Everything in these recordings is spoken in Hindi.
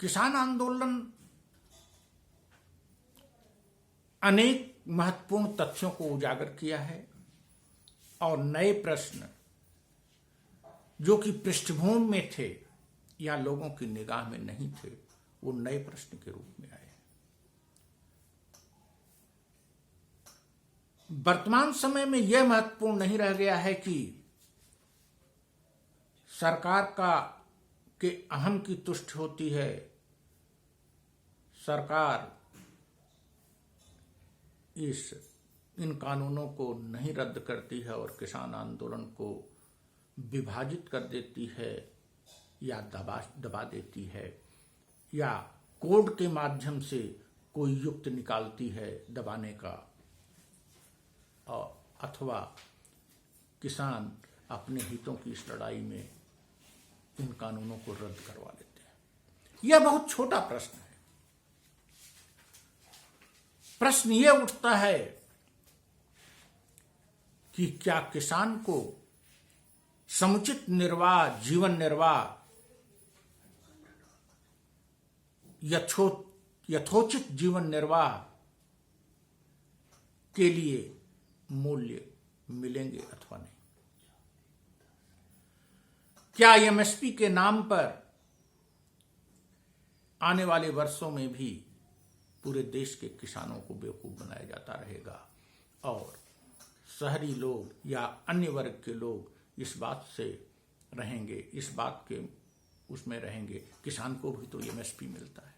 किसान आंदोलन अनेक महत्वपूर्ण तथ्यों को उजागर किया है और नए प्रश्न जो कि पृष्ठभूमि में थे या लोगों की निगाह में नहीं थे, वो नए प्रश्न के रूप में आए। वर्तमान समय में यह महत्वपूर्ण नहीं रह गया है कि सरकार के अहम की तुष्टि होती है, सरकार इन कानूनों को नहीं रद्द करती है और किसान आंदोलन को विभाजित कर देती है या दबा देती है, या कोर्ट के माध्यम से कोई युक्ति निकालती है दबाने का, और अथवा किसान अपने हितों की इस लड़ाई में इन कानूनों को रद्द करवा लेते हैं। यह बहुत छोटा प्रश्न है। प्रश्न यह उठता है कि क्या किसान को समुचित जीवन निर्वाह, यथोचित जीवन निर्वाह के लिए मूल्य मिलेंगे अथवा नहीं? क्या एमएसपी के नाम पर आने वाले वर्षों में भी पूरे देश के किसानों को बेवकूफ बनाया जाता रहेगा और शहरी लोग या अन्य वर्ग के लोग इस बात से रहेंगे, इस बात के उसमें रहेंगे, किसान को भी तो एमएसपी मिलता है।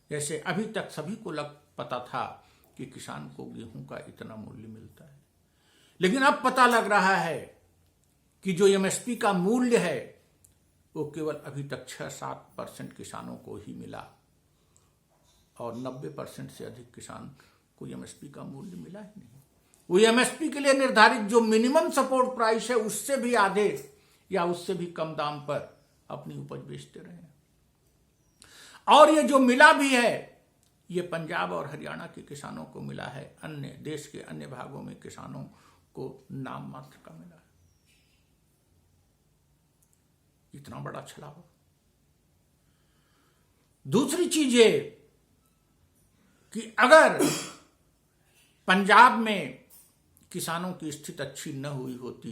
जैसे अभी तक सभी को पता था कि किसान को गेहूं का इतना मूल्य मिलता है, लेकिन अब पता लग रहा है कि जो एमएसपी का मूल्य है वो केवल अभी तक 6-7% किसानों को ही मिला और 90% से अधिक किसान को एमएसपी का मूल्य मिला ही नहीं। वो एमएसपी के लिए निर्धारित जो मिनिमम सपोर्ट प्राइस है उससे भी आधे या उससे भी कम दाम पर अपनी उपज बेचते रहे। और ये जो मिला भी है ये पंजाब और हरियाणा के किसानों को मिला है, अन्य देश के अन्य भागों में किसानों को नाम मात्र का मिला है। इतना बड़ा छलावा। दूसरी चीज ये कि अगर पंजाब में किसानों की स्थिति अच्छी न हुई होती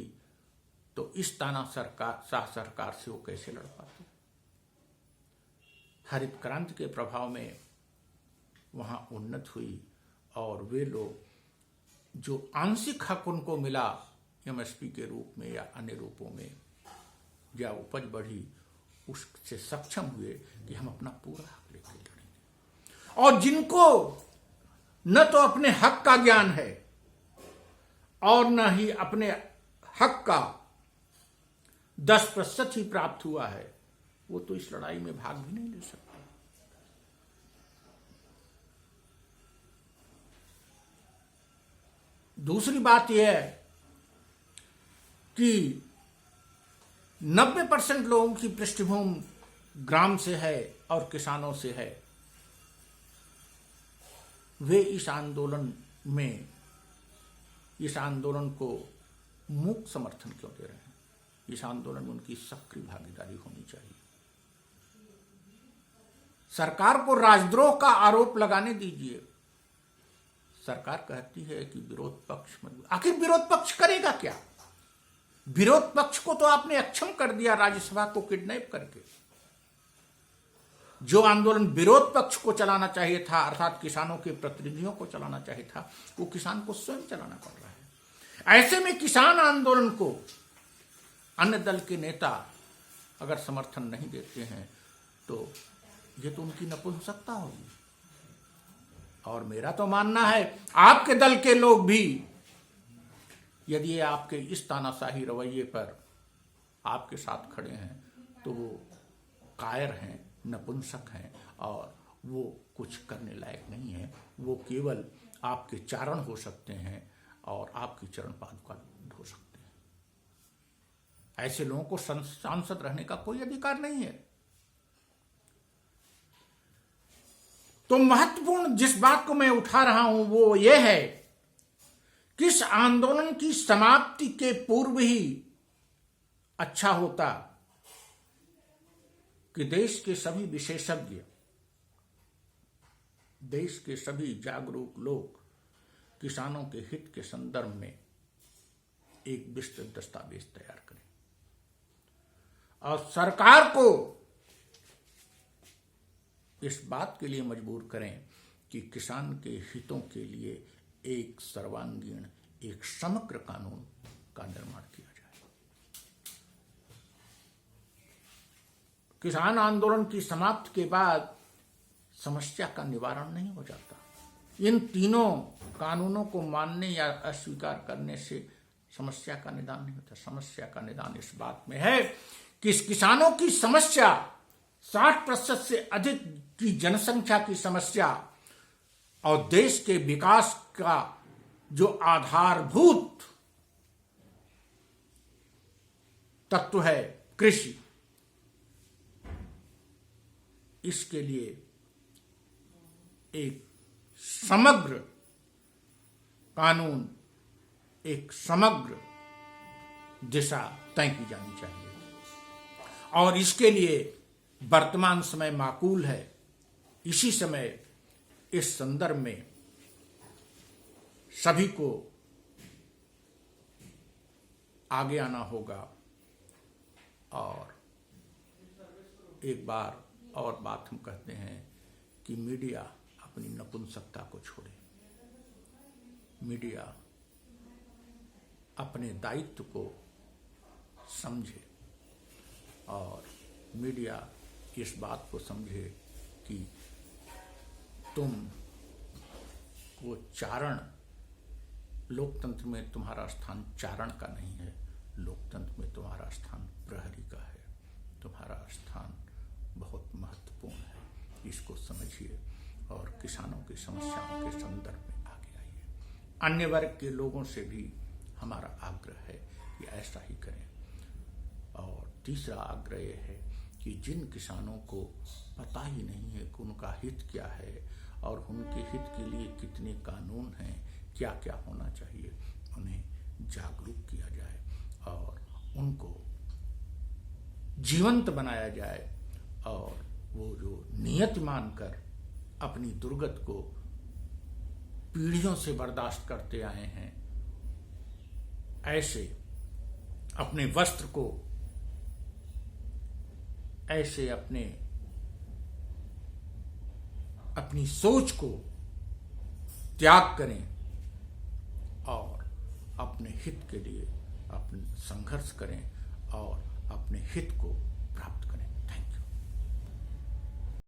तो इस शाह सरकार से वो कैसे लड़ पाते? हरित क्रांति के प्रभाव में वहां उन्नत हुई और वे लोग जो आंशिक हक उनको मिला एमएसपी के रूप में या अन्य रूपों में, या उपज बढ़ी, उससे सक्षम हुए कि हम अपना पूरा हक लेकर लड़ेंगे। और जिनको न तो अपने हक का ज्ञान है और न ही अपने हक का 10% ही प्राप्त हुआ है, वो तो इस लड़ाई में भाग भी नहीं ले सकते। दूसरी बात यह है कि 90% लोगों की पृष्ठभूमि ग्राम से है और किसानों से है। वे इस आंदोलन को मूक समर्थन क्यों दे रहे हैं? इस आंदोलन में उनकी सक्रिय भागीदारी होनी चाहिए। सरकार को राजद्रोह का आरोप लगाने दीजिए। सरकार कहती है कि विरोध पक्ष मजबूत, आखिर विरोध पक्ष करेगा क्या? विरोध पक्ष को तो आपने अक्षम कर दिया राज्यसभा को किडनैप करके। जो आंदोलन विरोध पक्ष को चलाना चाहिए था, अर्थात किसानों के प्रतिनिधियों को चलाना चाहिए था, वो किसान को स्वयं चलाना पड़ रहा है। ऐसे में किसान आंदोलन को अन्य दल के नेता अगर समर्थन नहीं देते हैं तो ये तो उनकी नपुंसकता होगी। और मेरा तो मानना है आपके दल के लोग भी यदि ये आपके इस तानाशाही रवैये पर आपके साथ खड़े हैं तो वो कायर हैं, नपुंसक हैं और वो कुछ करने लायक नहीं है। वो केवल आपके चारण हो सकते हैं और आपकी चरण पादुका ढो सकते हैं। ऐसे लोगों को सांसद रहने का कोई अधिकार नहीं है। तो महत्वपूर्ण जिस बात को मैं उठा रहा हूं वो ये है कि इस आंदोलन की समाप्ति के पूर्व ही अच्छा होता कि देश के सभी विशेषज्ञ, देश के सभी जागरूक लोग किसानों के हित के संदर्भ में एक विस्तृत दस्तावेज तैयार करें और सरकार को इस बात के लिए मजबूर करें कि किसान के हितों के लिए एक सर्वांगीण, एक समग्र कानून का निर्माण किया जाए। किसान आंदोलन की समाप्ति के बाद समस्या का निवारण नहीं हो जाता। इन तीनों कानूनों को मानने या अस्वीकार करने से समस्या का निदान नहीं होता। समस्या का निदान इस बात में है कि इस किसानों की समस्या 60% से अधिक की जनसंख्या की समस्या और देश के विकास का जो आधारभूत तत्व है कृषि, इसके लिए एक समग्र कानून, एक समग्र दिशा तय की जानी चाहिए और इसके लिए वर्तमान समय माकूल है। इसी समय इस संदर्भ में सभी को आगे आना होगा और एक बार और बात हम कहते हैं कि मीडिया अपनी नपुंसकता को छोड़े। मीडिया अपने दायित्व को समझे और मीडिया इस बात को समझे कि तुम वो चारण, लोकतंत्र में तुम्हारा स्थान चारण का नहीं है, लोकतंत्र में तुम्हारा स्थान प्रहरी का है। तुम्हारा स्थान बहुत महत्वपूर्ण है, इसको समझिए और किसानों की समस्याओं के संदर्भ में आगे आइए। अन्य वर्ग के लोगों से भी हमारा आग्रह है कि ऐसा ही करें। और तीसरा आग्रह यह है कि जिन किसानों को पता ही नहीं है कि उनका हित क्या है और उनके हित के लिए कितने कानून हैं, क्या क्या होना चाहिए, उन्हें जागरूक किया जाए और उनको जीवंत बनाया जाए और वो जो नियत मानकर अपनी दुर्गत को पीढ़ियों से बर्दाश्त करते आए हैं, ऐसे अपने वस्त्र को, ऐसे अपनी सोच को त्याग करें और अपने हित के लिए अपने संघर्ष करें और अपने हित को